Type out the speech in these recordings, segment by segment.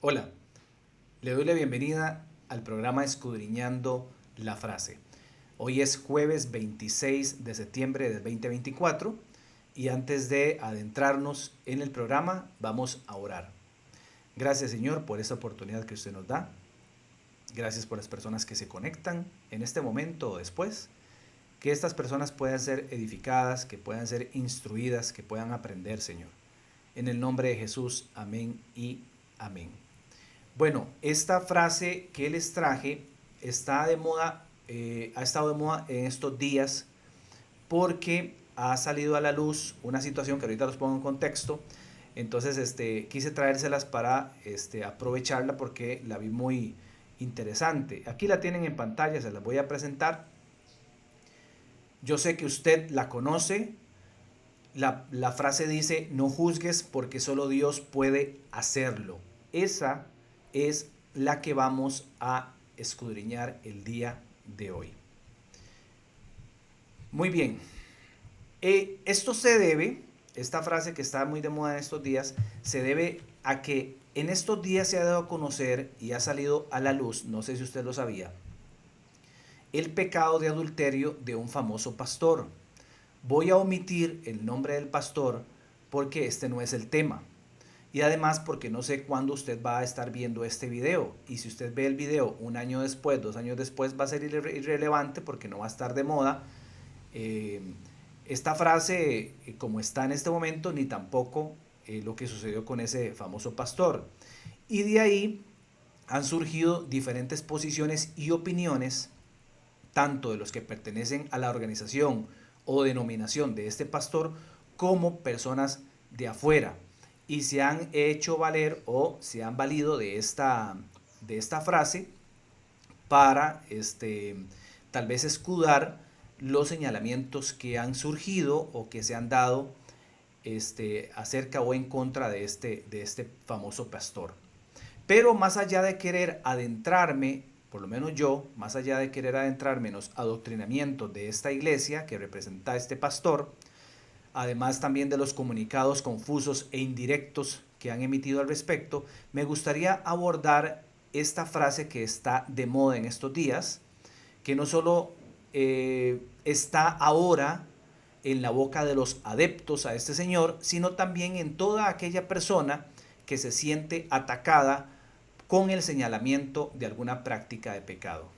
Hola, le doy la bienvenida al programa Escudriñando la Frase. Hoy es jueves 26 de septiembre del 2024 y antes de adentrarnos en el programa vamos a orar. Gracias Señor por esta oportunidad que usted nos da. Gracias por las personas que se conectan en este momento o después. Que estas personas puedan ser edificadas, que puedan ser instruidas, que puedan aprender, Señor. En el nombre de Jesús, amén y amén. Bueno, esta frase que les traje está de moda, ha estado de moda en estos días porque ha salido a la luz una situación que ahorita los pongo en contexto. Entonces, quise traérselas para aprovecharla porque la vi muy interesante. Aquí la tienen en pantalla, se las voy a presentar. Yo sé que usted la conoce. La frase dice, no juzgues porque solo Dios puede hacerlo. Esa es la que vamos a escudriñar el día de hoy. Muy bien, esto se debe, esta frase que está muy de moda en estos días, se debe a que en estos días se ha dado a conocer y ha salido a la luz, no sé si usted lo sabía, el pecado de adulterio de un famoso pastor. Voy a omitir el nombre del pastor porque este no es el tema. Y además porque no sé cuándo usted va a estar viendo este video. Y si usted ve el video un año después, 2 años después, va a ser irrelevante porque no va a estar de moda. Eh, esta frase, como está en este momento, ni tampoco lo que sucedió con ese famoso pastor. Y de ahí han surgido diferentes posiciones y opiniones, tanto de los que pertenecen a la organización o denominación de este pastor, como personas de afuera. Y se han hecho valer o se han valido de esta frase para tal vez escudar los señalamientos que han surgido o que se han dado acerca o en contra de este famoso pastor. Pero más allá de querer adentrarme, por lo menos yo, más allá de querer adentrarme en los adoctrinamientos de esta iglesia que representa este pastor, además también de los comunicados confusos e indirectos que han emitido al respecto, me gustaría abordar esta frase que está de moda en estos días, que no solo está ahora en la boca de los adeptos a este señor, sino también en toda aquella persona que se siente atacada con el señalamiento de alguna práctica de pecado.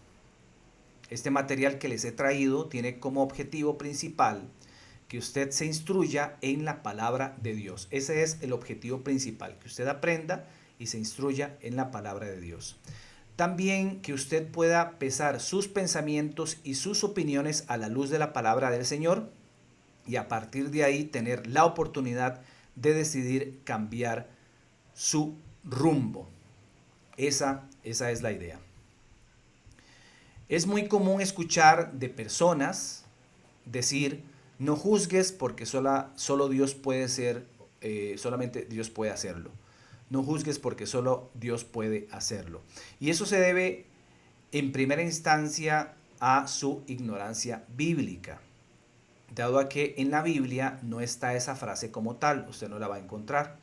Este material que les he traído tiene como objetivo principal que usted se instruya en la palabra de Dios. Ese es el objetivo principal, que usted aprenda y se instruya en la palabra de Dios. También que usted pueda pesar sus pensamientos y sus opiniones a la luz de la palabra del Señor y a partir de ahí tener la oportunidad de decidir cambiar su rumbo. Esa es la idea. Es muy común escuchar de personas decir, no juzgues porque solo Dios puede ser, solamente Dios puede hacerlo. No juzgues porque solo Dios puede hacerlo. Y eso se debe en primera instancia a su ignorancia bíblica, dado a que en la Biblia no está esa frase como tal, usted no la va a encontrar.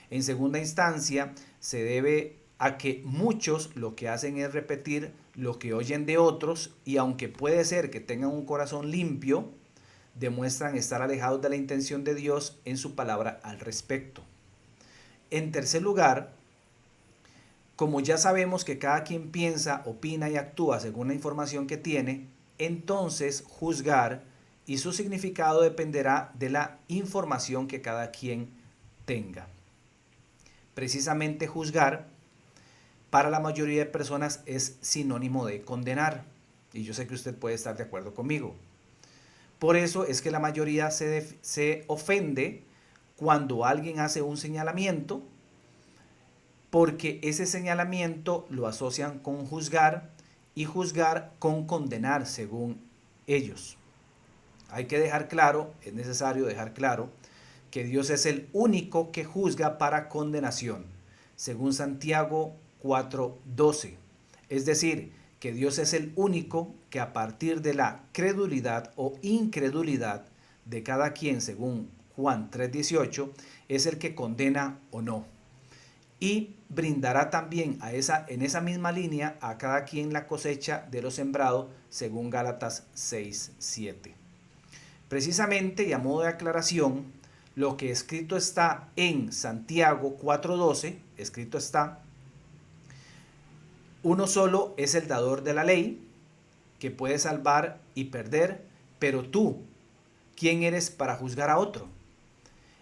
En segunda instancia, se debe a que muchos lo que hacen es repetir lo que oyen de otros y aunque puede ser que tengan un corazón limpio, demuestran estar alejados de la intención de Dios en su palabra al respecto. En tercer lugar, como ya sabemos que cada quien piensa, opina y actúa según la información que tiene, entonces juzgar y su significado dependerá de la información que cada quien tenga. Precisamente juzgar para la mayoría de personas es sinónimo de condenar. Y yo sé que usted puede estar de acuerdo conmigo. Por eso es que la mayoría se ofende cuando alguien hace un señalamiento, porque ese señalamiento lo asocian con juzgar y juzgar con condenar según ellos. Hay que dejar claro, es necesario dejar claro, que Dios es el único que juzga para condenación, según Santiago 4:12. Es decir, que Dios es el único que a partir de la credulidad o incredulidad de cada quien, según Juan 3:18, es el que condena o no. y brindará también en esa misma línea a cada quien la cosecha de lo sembrado, según Gálatas 6:7. Precisamente, y a modo de aclaración, lo que escrito está en Santiago 4:12, escrito está: uno solo es el dador de la ley, que puede salvar y perder, pero tú, ¿quién eres para juzgar a otro?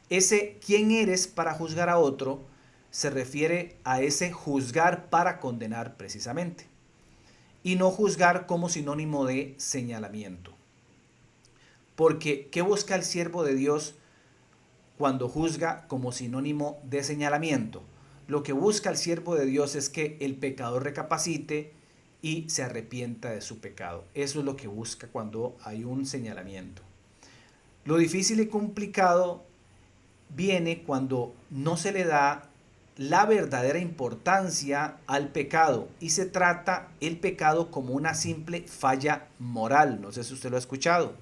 Ese quién eres para juzgar a otro se refiere a ese juzgar para condenar precisamente, y no juzgar como sinónimo de señalamiento. Porque, ¿qué busca el siervo de Dios cuando juzga como sinónimo de señalamiento? Lo que busca el siervo de Dios es que el pecador recapacite y se arrepienta de su pecado. Eso es lo que busca cuando hay un señalamiento. Lo difícil y complicado viene cuando no se le da la verdadera importancia al pecado y se trata el pecado como una simple falla moral. No sé si usted lo ha escuchado,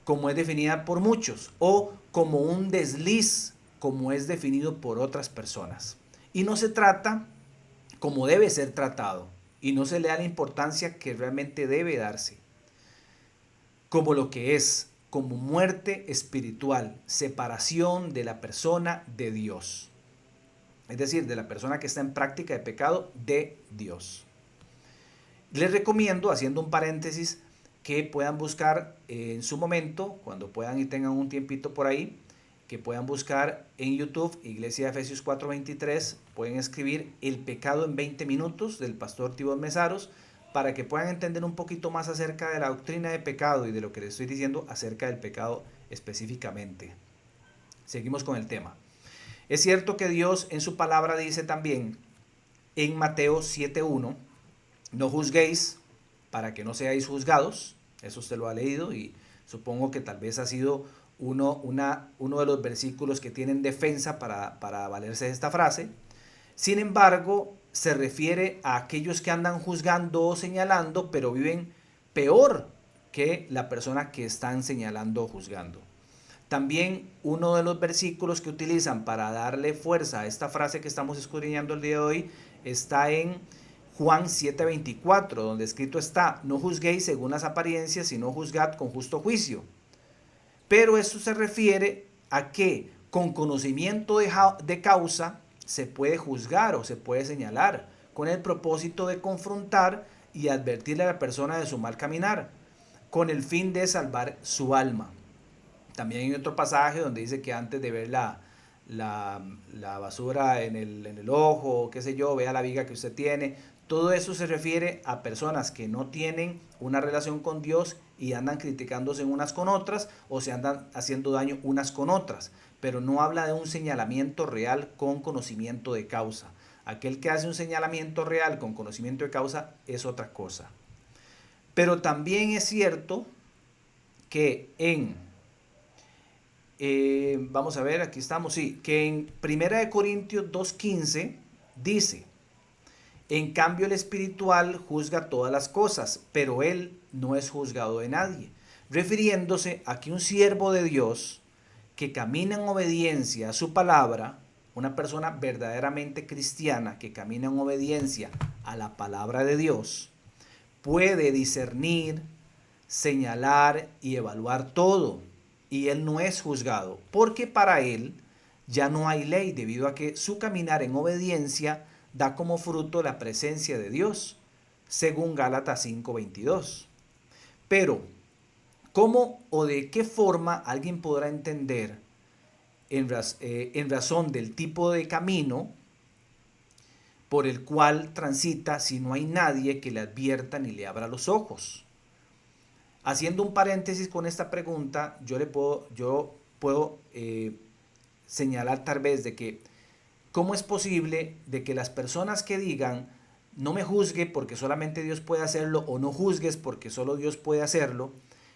como es definida por muchos, o como un desliz, como es definido por otras personas. Y no se trata como debe ser tratado, y no se le da la importancia que realmente debe darse, como lo que es, como muerte espiritual, separación de la persona de Dios. Es decir, de la persona que está en práctica de pecado de Dios. Les recomiendo, haciendo un paréntesis, que puedan buscar en su momento, cuando puedan y tengan un tiempito por ahí, que puedan buscar en YouTube, Iglesia de Efesios 4:23, pueden escribir El pecado en 20 minutos del pastor Tibor Mesaros, para que puedan entender un poquito más acerca de la doctrina de pecado y de lo que les estoy diciendo acerca del pecado específicamente. Seguimos con el tema. Es cierto que Dios en su palabra dice también en Mateo 7:1, no juzguéis para que no seáis juzgados. Eso usted lo ha leído y supongo que tal vez ha sido uno de los versículos que tienen defensa para valerse de esta frase. Sin embargo, se refiere a aquellos que andan juzgando o señalando, pero viven peor que la persona que están señalando o juzgando. También uno de los versículos que utilizan para darle fuerza a esta frase que estamos escudriñando el día de hoy está en Juan 7:24, donde escrito está: no juzguéis según las apariencias, sino juzgad con justo juicio. Pero eso se refiere a que con conocimiento de causa se puede juzgar o se puede señalar, con el propósito de confrontar y advertirle a la persona de su mal caminar, con el fin de salvar su alma. También hay otro pasaje donde dice que antes de ver la basura en el ojo, qué sé yo, vea la viga que usted tiene. Todo eso se refiere a personas que no tienen una relación con Dios y andan criticándose unas con otras o se andan haciendo daño unas con otras. Pero no habla de un señalamiento real con conocimiento de causa. Aquel que hace un señalamiento real con conocimiento de causa es otra cosa. Pero también es cierto que vamos a ver, aquí estamos, sí, que en 1 Corintios 2:15 dice: en cambio el espiritual juzga todas las cosas, pero él no es juzgado de nadie, refiriéndose a que un siervo de Dios que camina en obediencia a su palabra, una persona verdaderamente cristiana que camina en obediencia a la palabra de Dios, puede discernir, señalar y evaluar todo, y él no es juzgado, porque para él ya no hay ley, debido a que su caminar en obediencia da como fruto la presencia de Dios, según Gálatas 5:22. Pero, ¿cómo o de qué forma alguien podrá entender en razón del tipo de camino por el cual transita si no hay nadie que le advierta ni le abra los ojos? Haciendo un paréntesis con esta pregunta, yo puedo señalar tal vez de que cómo es posible de que las personas que digan no me juzgue porque solamente Dios puede hacerlo, o no juzgues porque solo Dios puede hacerlo.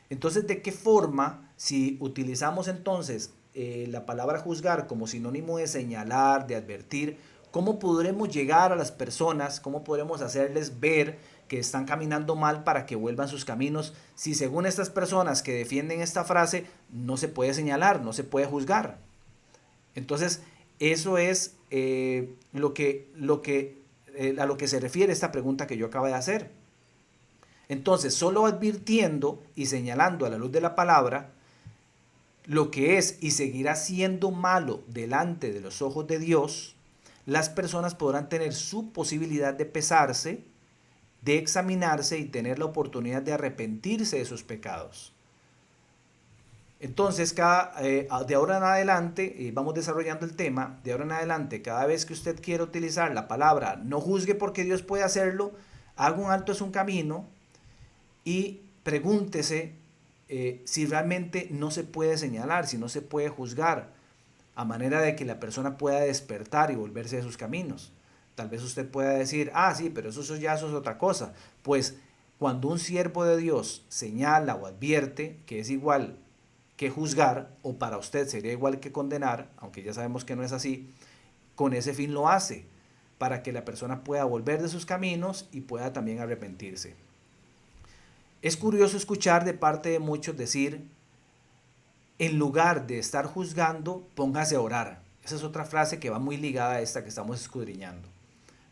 Entonces, ¿de qué forma, si utilizamos entonces la palabra juzgar como sinónimo de señalar, de advertir, cómo podremos llegar a las personas, cómo podremos hacerles ver que están caminando mal para que vuelvan sus caminos, si según estas personas que defienden esta frase no se puede señalar, no se puede juzgar? Entonces, eso es a lo que se refiere esta pregunta que yo acabo de hacer. Entonces, solo advirtiendo y señalando a la luz de la palabra lo que es y seguirá siendo malo delante de los ojos de Dios, las personas podrán tener su posibilidad de pesarse, de examinarse y tener la oportunidad de arrepentirse de sus pecados. Entonces, de ahora en adelante, vamos desarrollando el tema, de ahora en adelante, cada vez que usted quiera utilizar la palabra, no juzgue porque Dios puede hacerlo, haga un alto en su camino y pregúntese si realmente no se puede señalar, si no se puede juzgar, a manera de que la persona pueda despertar y volverse de sus caminos. Tal vez usted pueda decir, ah, sí, pero eso es otra cosa. Pues cuando un siervo de Dios señala o advierte que es igual que juzgar, o para usted sería igual que condenar, aunque ya sabemos que no es así, con ese fin lo hace, para que la persona pueda volver de sus caminos y pueda también arrepentirse. Es curioso escuchar de parte de muchos decir, en lugar de estar juzgando, póngase a orar. Esa es otra frase que va muy ligada a esta que estamos escudriñando.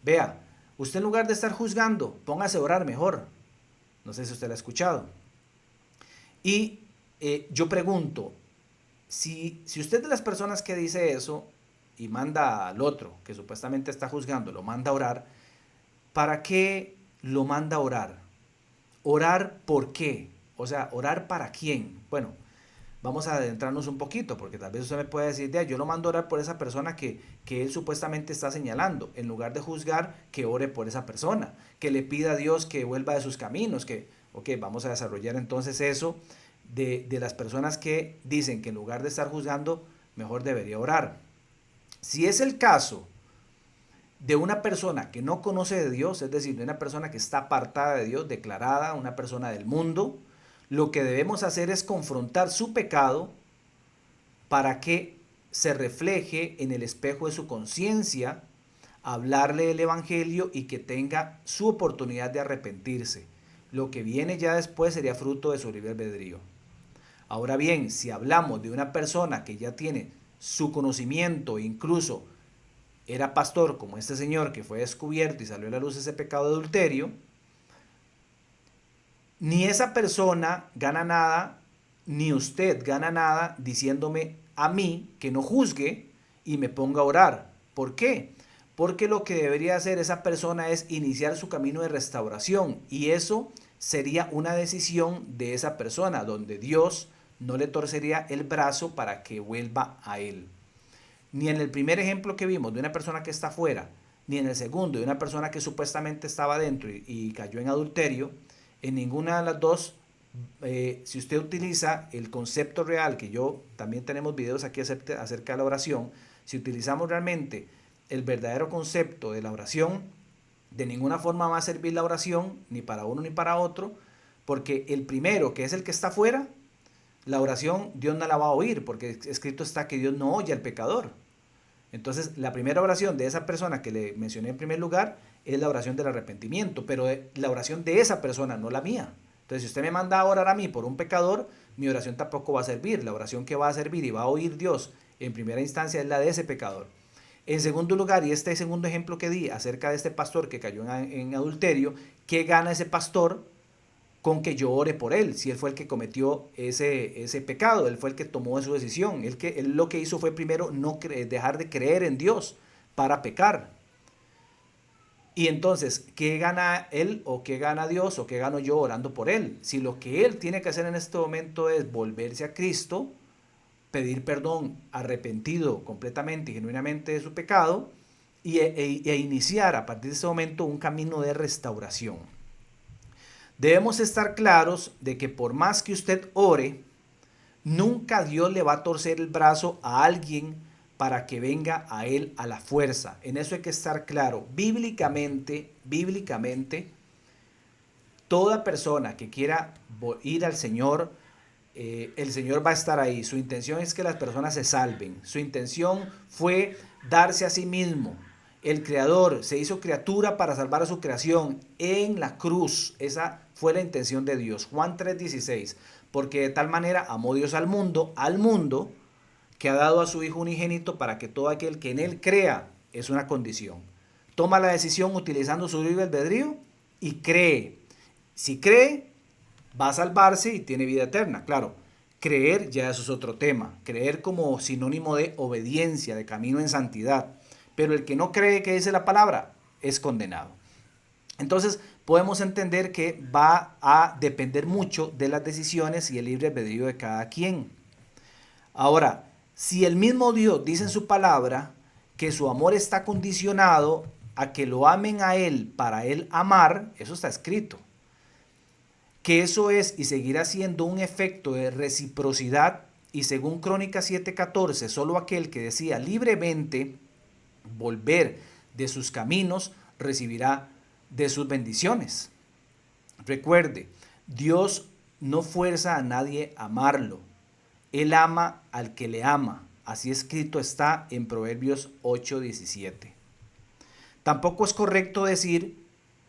Vea, usted en lugar de estar juzgando, póngase a orar mejor. No sé si usted la ha escuchado. Y yo pregunto, si usted de las personas que dice eso y manda al otro, que supuestamente está juzgando, lo manda a orar, ¿para qué lo manda a orar? ¿Orar por qué? O sea, ¿orar para quién? Bueno, vamos a adentrarnos un poquito, porque tal vez usted me puede decir, yo lo mando a orar por esa persona que él supuestamente está señalando, en lugar de juzgar, que ore por esa persona, que le pida a Dios que vuelva de sus caminos, ok, vamos a desarrollar entonces eso de las personas que dicen que en lugar de estar juzgando, mejor debería orar. Si es el caso de una persona que no conoce de Dios, es decir, de una persona que está apartada de Dios, declarada, una persona del mundo, lo que debemos hacer es confrontar su pecado para que se refleje en el espejo de su conciencia, hablarle del Evangelio y que tenga su oportunidad de arrepentirse. Lo que viene ya después sería fruto de su libre albedrío. Ahora bien, si hablamos de una persona que ya tiene su conocimiento, incluso era pastor como este señor que fue descubierto y salió a la luz ese pecado de adulterio, ni esa persona gana nada, ni usted gana nada diciéndome a mí que no juzgue y me ponga a orar. ¿Por qué? Porque lo que debería hacer esa persona es iniciar su camino de restauración y eso sería una decisión de esa persona donde Dios no le torcería el brazo para que vuelva a él. Ni en el primer ejemplo que vimos de una persona que está afuera, ni en el segundo de una persona que supuestamente estaba dentro y cayó en adulterio, en ninguna de las dos, si usted utiliza el concepto real, que yo también tenemos videos aquí acerca de la oración, si utilizamos realmente el verdadero concepto de la oración, de ninguna forma va a servir la oración, ni para uno ni para otro, porque el primero, que es el que está afuera, la oración Dios no la va a oír, porque escrito está que Dios no oye al pecador. Entonces, la primera oración de esa persona que le mencioné en primer lugar es la oración del arrepentimiento, pero la oración de esa persona, no la mía. Entonces, si usted me manda a orar a mí por un pecador, mi oración tampoco va a servir. La oración que va a servir y va a oír Dios en primera instancia es la de ese pecador. En segundo lugar, y este segundo ejemplo que di acerca de este pastor que cayó en adulterio, ¿qué gana ese pastor con que yo ore por él? Si él fue el que cometió ese pecado, él fue el que tomó su decisión, él lo que hizo fue primero no dejar de creer en Dios para pecar. Y entonces, ¿qué gana él o qué gana Dios o qué gano yo orando por él? Si lo que él tiene que hacer en este momento es volverse a Cristo, pedir perdón arrepentido completamente y genuinamente de su pecado e iniciar a partir de ese momento un camino de restauración. Debemos estar claros de que por más que usted ore, nunca Dios le va a torcer el brazo a alguien para que venga a él a la fuerza. En eso hay que estar claro. Bíblicamente, toda persona que quiera ir al Señor, el Señor va a estar ahí. Su intención es que las personas se salven. Su intención fue darse a sí mismo. El Creador se hizo criatura para salvar a su creación en la cruz. Esa fue la intención de Dios. Juan 3:16. Porque de tal manera amó Dios al mundo, que ha dado a su Hijo unigénito para que todo aquel que en Él crea, es una condición. Toma la decisión utilizando su libre albedrío y cree. Si cree, va a salvarse y tiene vida eterna. Claro, creer ya eso es otro tema. Creer como sinónimo de obediencia, de camino en santidad. Pero el que no cree que dice la palabra es condenado. Entonces podemos entender que va a depender mucho de las decisiones y el libre albedrío de cada quien. Ahora, si el mismo Dios dice en su palabra que su amor está condicionado a que lo amen a Él para Él amar, eso está escrito. Que eso es y seguirá siendo un efecto de reciprocidad, y según Crónicas 7:14, solo aquel que decía libremente volver de sus caminos recibirá de sus bendiciones. Recuerde, Dios no fuerza a nadie a amarlo. Él ama al que le ama. Así escrito está en Proverbios 8:17. Tampoco es correcto decir,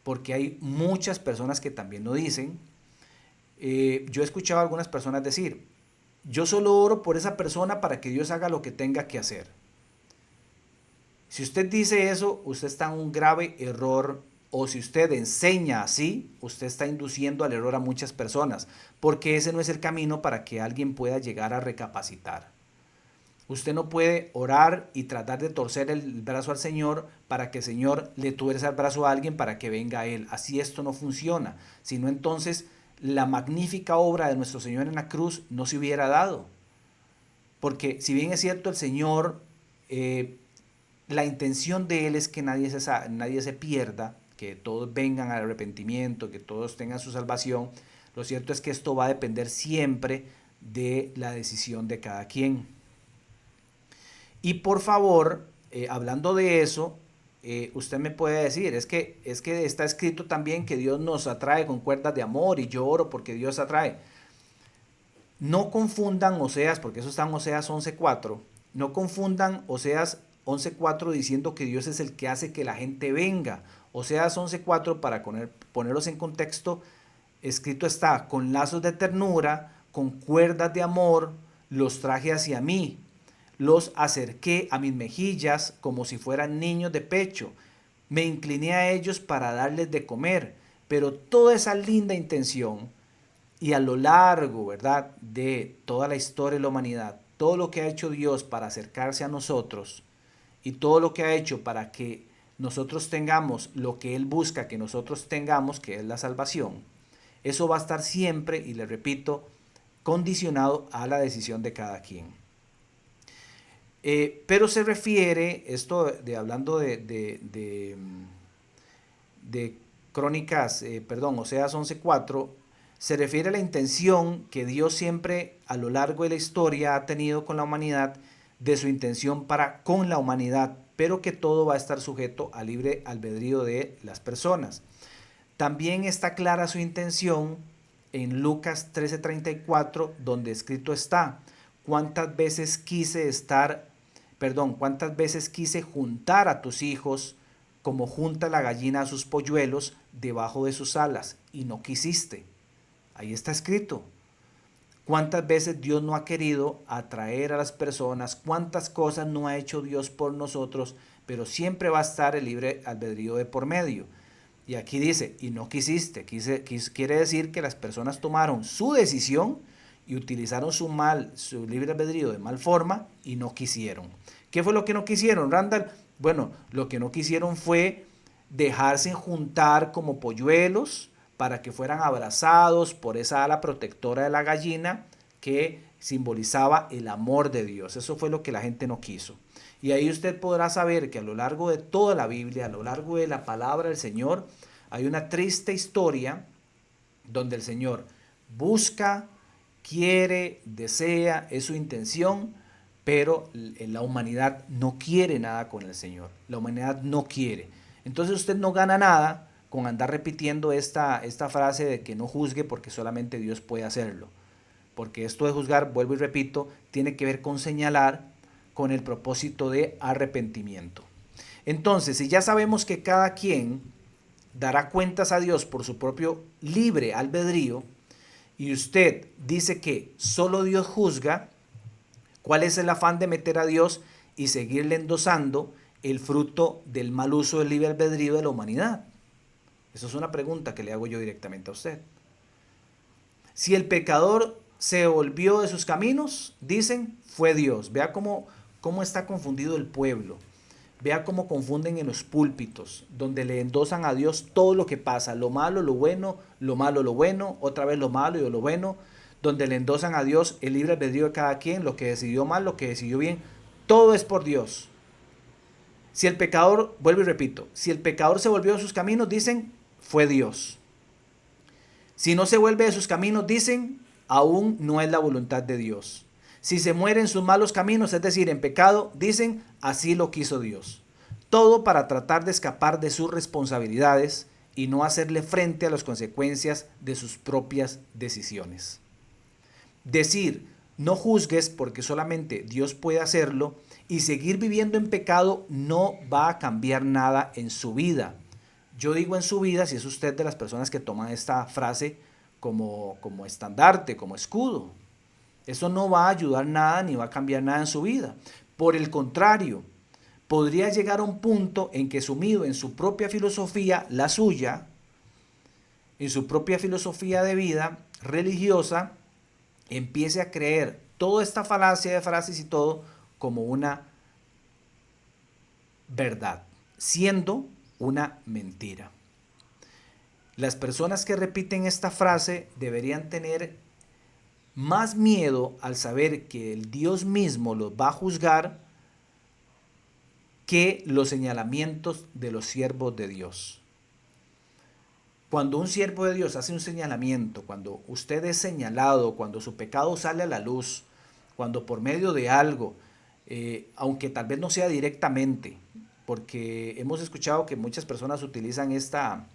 porque hay muchas personas que también lo dicen, yo he escuchado a algunas personas decir, yo solo oro por esa persona para que Dios haga lo que tenga que hacer. Si usted dice eso, usted está en un grave error, o si usted enseña así, usted está induciendo al error a muchas personas, porque ese no es el camino para que alguien pueda llegar a recapacitar. Usted no puede orar y tratar de torcer el brazo al Señor para que el Señor le tuerza el brazo a alguien para que venga a Él. Así esto no funciona. Sino entonces la magnífica obra de nuestro Señor en la cruz no se hubiera dado. Porque si bien es cierto el Señor, la intención de Él es que nadie se pierda, que todos vengan al arrepentimiento, que todos tengan su salvación. Lo cierto es que esto va a depender siempre de la decisión de cada quien. Y por favor, hablando de eso, usted me puede decir, es que está escrito también que Dios nos atrae con cuerdas de amor y yo oro porque Dios atrae. No confundan Oseas, porque eso está en Oseas 11:4, no confundan Oseas 11:4 diciendo que Dios es el que hace que la gente venga. Oseas 11:4, para ponerlos en contexto, escrito está, con lazos de ternura, con cuerdas de amor, los traje hacia mí. Los acerqué a mis mejillas como si fueran niños de pecho. Me incliné a ellos para darles de comer. Pero toda esa linda intención y a lo largo, ¿verdad?, de toda la historia de la humanidad, todo lo que ha hecho Dios para acercarse a nosotros y todo lo que ha hecho para que nosotros tengamos lo que Él busca que nosotros tengamos, que es la salvación, eso va a estar siempre, y le repito, condicionado a la decisión de cada quien. Pero se refiere, esto de hablando de Crónicas, Oseas 11:4, se refiere a la intención que Dios siempre a lo largo de la historia ha tenido con la humanidad, de su intención para con la humanidad, pero que todo va a estar sujeto al libre albedrío de las personas. También está clara su intención en Lucas 13:34, donde escrito está, cuántas veces quise juntar a tus hijos como junta la gallina a sus polluelos debajo de sus alas, y no quisiste. Ahí está escrito. ¿Cuántas veces Dios no ha querido atraer a las personas? ¿Cuántas cosas no ha hecho Dios por nosotros? Pero siempre va a estar el libre albedrío de por medio. Y aquí dice, y no quisiste. Quiere decir que las personas tomaron su decisión y utilizaron su libre albedrío de mal forma y no quisieron. ¿Qué fue lo que no quisieron, Randall? Bueno, lo que no quisieron fue dejarse juntar como polluelos para que fueran abrazados por esa ala protectora de la gallina que simbolizaba el amor de Dios. Eso fue lo que la gente no quiso. Y ahí usted podrá saber que a lo largo de toda la Biblia, a lo largo de la palabra del Señor, hay una triste historia donde el Señor busca, quiere, desea, es su intención, pero la humanidad no quiere nada con el Señor. La humanidad no quiere. Entonces usted no gana nada con andar repitiendo esta frase de que no juzgue porque solamente Dios puede hacerlo. Porque esto de juzgar, vuelvo y repito, tiene que ver con señalar, con el propósito de arrepentimiento. Entonces, si ya sabemos que cada quien dará cuentas a Dios por su propio libre albedrío, y usted dice que solo Dios juzga, ¿cuál es el afán de meter a Dios y seguirle endosando el fruto del mal uso del libre albedrío de la humanidad? Eso es una pregunta que le hago yo directamente a usted. Si el pecador se volvió de sus caminos, dicen, fue Dios. Vea cómo está confundido el pueblo. Vea cómo confunden en los púlpitos, donde le endosan a Dios todo lo que pasa, lo malo, lo bueno, lo malo, lo bueno, otra vez lo malo y lo bueno, donde le endosan a Dios el libre albedrío de cada quien, lo que decidió mal, lo que decidió bien, todo es por Dios. Si el pecador, vuelvo y repito, si el pecador se volvió de sus caminos, dicen, fue Dios. Si no se vuelve de sus caminos, dicen, aún no es la voluntad de Dios. Si se muere en sus malos caminos, es decir, en pecado, dicen, así lo quiso Dios. Todo para tratar de escapar de sus responsabilidades y no hacerle frente a las consecuencias de sus propias decisiones. Decir, no juzgues porque solamente Dios puede hacerlo y seguir viviendo en pecado no va a cambiar nada en su vida. Yo digo en su vida si es usted de las personas que toman esta frase como estandarte, como escudo. Eso no va a ayudar nada ni va a cambiar nada en su vida. Por el contrario, podría llegar a un punto en que sumido en su propia filosofía, la suya, en su propia filosofía de vida religiosa, empiece a creer toda esta falacia de frases y todo como una verdad, siendo una mentira. Las personas que repiten esta frase deberían tener más miedo al saber que el Dios mismo los va a juzgar que los señalamientos de los siervos de Dios. Cuando un siervo de Dios hace un señalamiento, cuando usted es señalado, cuando su pecado sale a la luz, cuando por medio de algo, aunque tal vez no sea directamente, porque hemos escuchado que muchas personas utilizan esta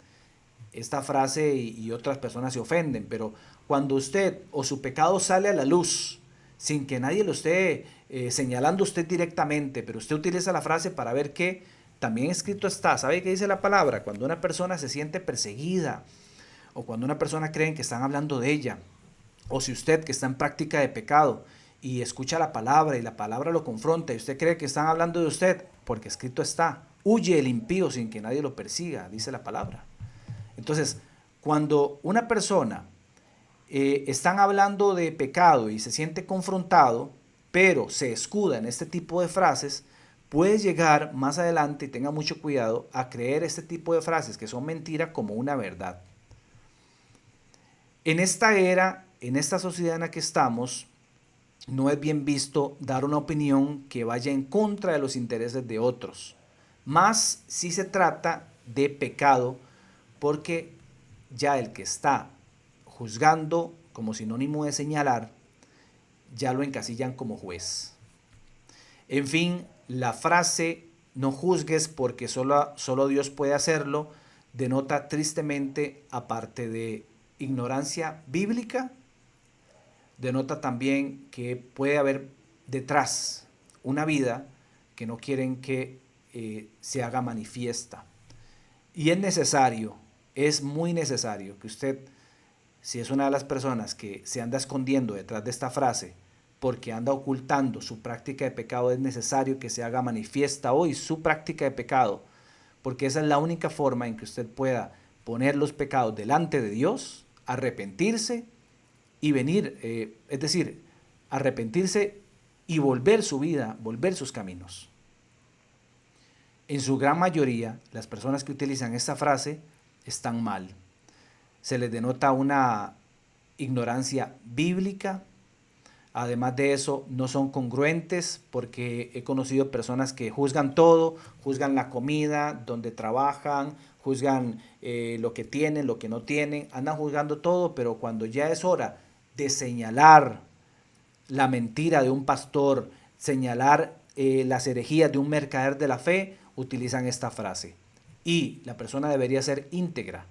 frase y otras personas se ofenden, pero cuando usted o su pecado sale a la luz, sin que nadie lo esté señalando a usted directamente, pero usted utiliza la frase para ver que también escrito está. ¿Sabe qué dice la palabra? Cuando una persona se siente perseguida o cuando una persona cree que están hablando de ella, o si usted que está en práctica de pecado y escucha la palabra y la palabra lo confronta y usted cree que están hablando de usted, porque escrito está, huye el impío sin que nadie lo persiga, dice la palabra. Entonces, cuando una persona están hablando de pecado y se siente confrontado, pero se escuda en este tipo de frases, puede llegar más adelante, y tenga mucho cuidado, a creer este tipo de frases que son mentira como una verdad. En esta era, en esta sociedad en la que estamos, no es bien visto dar una opinión que vaya en contra de los intereses de otros. Más si se trata de pecado, porque ya el que está juzgando como sinónimo de señalar, ya lo encasillan como juez. En fin, la frase no juzgues porque solo Dios puede hacerlo denota tristemente, aparte de ignorancia bíblica, denota también que puede haber detrás una vida que no quieren que se haga manifiesta. Y es necesario, es muy necesario que usted, si es una de las personas que se anda escondiendo detrás de esta frase porque anda ocultando su práctica de pecado, es necesario que se haga manifiesta hoy su práctica de pecado, porque esa es la única forma en que usted pueda poner los pecados delante de Dios, arrepentirse y venir, es decir, arrepentirse y volver su vida, volver sus caminos. En su gran mayoría, las personas que utilizan esta frase están mal. Se les denota una ignorancia bíblica. Además de eso, no son congruentes porque he conocido personas que juzgan todo, juzgan la comida, donde trabajan, juzgan lo que tienen, lo que no tienen, andan juzgando todo, pero cuando ya es hora de señalar la mentira de un pastor, señalar las herejías de un mercader de la fe, utilizan esta frase. Y la persona debería ser íntegra,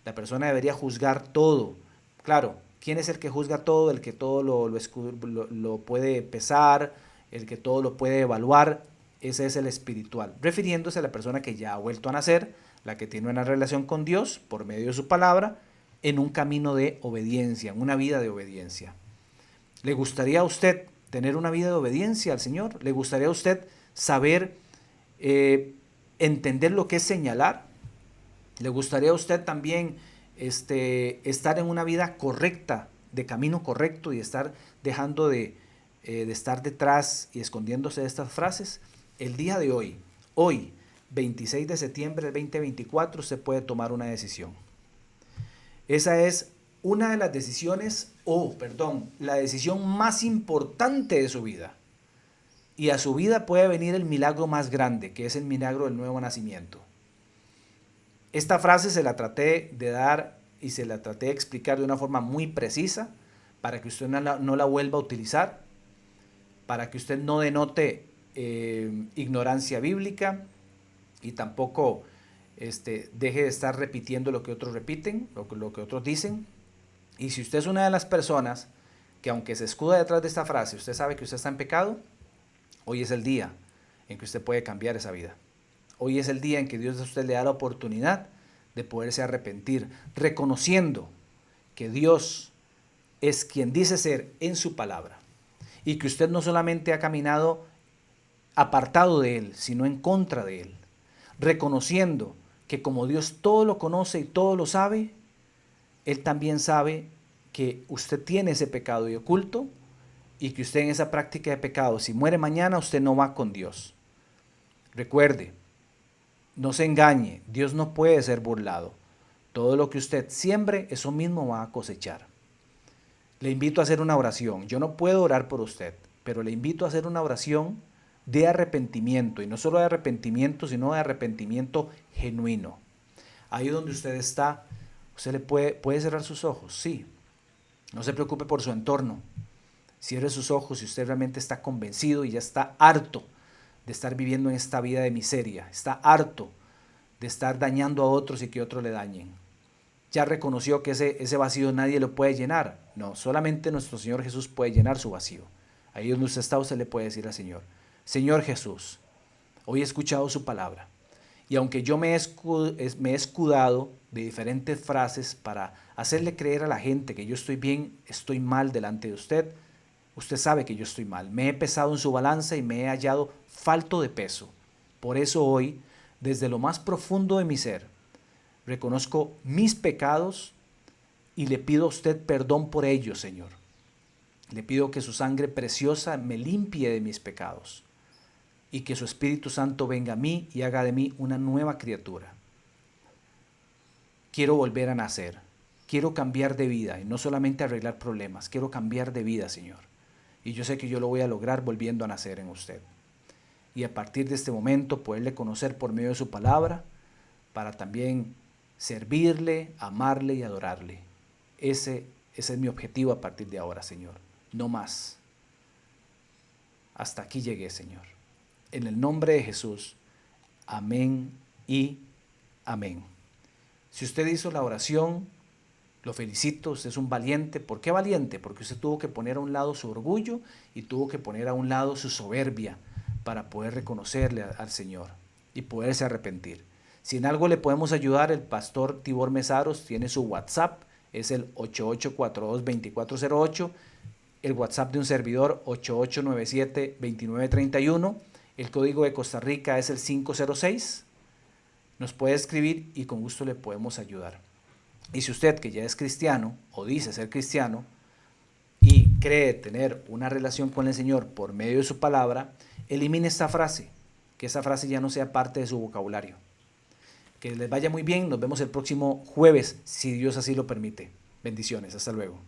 la persona debería juzgar todo. Claro, ¿quién es el que juzga todo? El que todo lo puede pesar, el que todo lo puede evaluar. Ese es el espiritual, refiriéndose a la persona que ya ha vuelto a nacer, la que tiene una relación con Dios por medio de su palabra, en un camino de obediencia, en una vida de obediencia. ¿Le gustaría a usted tener una vida de obediencia al Señor? ¿Le gustaría a usted saber entender lo que es señalar. ¿Le gustaría a usted también estar en una vida correcta, de camino correcto, y estar dejando de estar detrás y escondiéndose de estas frases? El día de hoy, 26 de septiembre del 2024, usted puede tomar una decisión. Esa es una de las decisiones, la decisión más importante de su vida. Y a su vida puede venir el milagro más grande, que es el milagro del nuevo nacimiento. Esta frase se la traté de dar y se la traté de explicar de una forma muy precisa para que usted no la vuelva a utilizar, para que usted no denote ignorancia bíblica y tampoco deje de estar repitiendo lo que otros repiten, lo que otros dicen. Y si usted es una de las personas que, aunque se escuda detrás de esta frase, usted sabe que usted está en pecado, hoy es el día en que usted puede cambiar esa vida. Hoy es el día en que Dios a usted le da la oportunidad de poderse arrepentir, reconociendo que Dios es quien dice ser en su palabra y que usted no solamente ha caminado apartado de Él, sino en contra de Él, reconociendo que como Dios todo lo conoce y todo lo sabe, Él también sabe que usted tiene ese pecado y oculto y que usted en esa práctica de pecado, si muere mañana, usted no va con Dios. Recuerde, no se engañe, Dios no puede ser burlado. Todo lo que usted siembre, eso mismo va a cosechar. Le invito a hacer una oración. Yo no puedo orar por usted, pero le invito a hacer una oración de arrepentimiento, y no solo de arrepentimiento, sino de arrepentimiento genuino. Ahí donde usted está, usted le puede cerrar sus ojos, sí. No se preocupe por su entorno. Cierre sus ojos si usted realmente está convencido y ya está harto de estar viviendo en esta vida de miseria, está harto de estar dañando a otros y que otros le dañen. Ya reconoció que ese vacío nadie lo puede llenar. No, solamente nuestro Señor Jesús puede llenar su vacío. Ahí donde usted está, usted le puede decir al Señor: Señor Jesús, hoy he escuchado su palabra, y aunque yo me he escudado de diferentes frases para hacerle creer a la gente que yo estoy bien, estoy mal delante de usted, usted sabe que yo estoy mal. Me he pesado en su balanza y me he hallado falto de peso. Por eso hoy, desde lo más profundo de mi ser, reconozco mis pecados y le pido a usted perdón por ellos, Señor. Le pido que su sangre preciosa me limpie de mis pecados y que su Espíritu Santo venga a mí y haga de mí una nueva criatura. Quiero volver a nacer. Quiero cambiar de vida y no solamente arreglar problemas. Quiero cambiar de vida, Señor. Y yo sé que yo lo voy a lograr volviendo a nacer en usted. Y a partir de este momento poderle conocer por medio de su palabra, para también servirle, amarle y adorarle. Ese es mi objetivo a partir de ahora, Señor. No más. Hasta aquí llegué, Señor. En el nombre de Jesús. Amén y amén. Si usted hizo la oración, lo felicito, usted es un valiente. ¿Por qué valiente? Porque usted tuvo que poner a un lado su orgullo y tuvo que poner a un lado su soberbia para poder reconocerle al Señor y poderse arrepentir. Si en algo le podemos ayudar, el pastor Tibor Mesaros tiene su WhatsApp, es el 8842-2408, el WhatsApp de un servidor 8897-2931, el código de Costa Rica es el 506, nos puede escribir y con gusto le podemos ayudar. Y si usted, que ya es cristiano o dice ser cristiano y cree tener una relación con el Señor por medio de su palabra, elimine esta frase, que esa frase ya no sea parte de su vocabulario. Que les vaya muy bien, nos vemos el próximo jueves, si Dios así lo permite. Bendiciones, hasta luego.